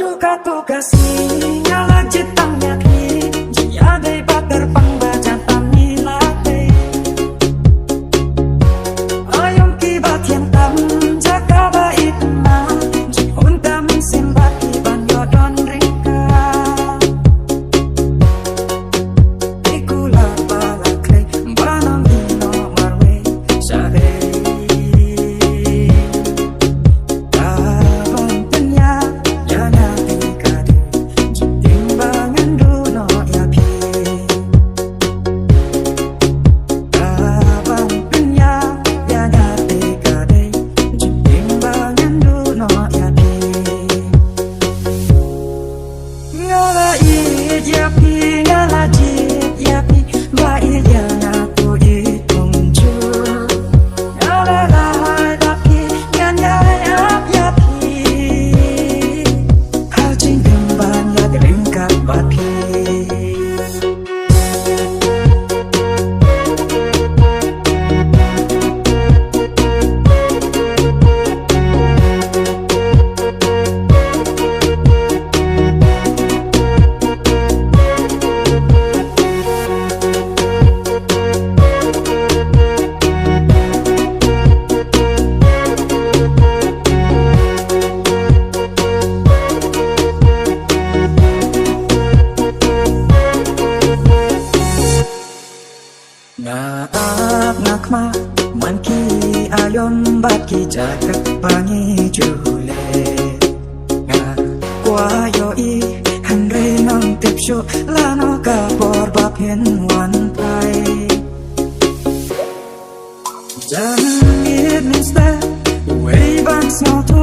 Duka tu kasih nyala jitangnya ki jia dei bater pangbaca tani late ayom ki batien tam jaga bait na jihun tamin simbati banyo don rika ikula balakle banam dino marwe sare Naak nakma manki ayon baki jagat pangi jule nga kwayo i hanre nang tipsyo lano ka por bapien wan pai jan it means that way back snow to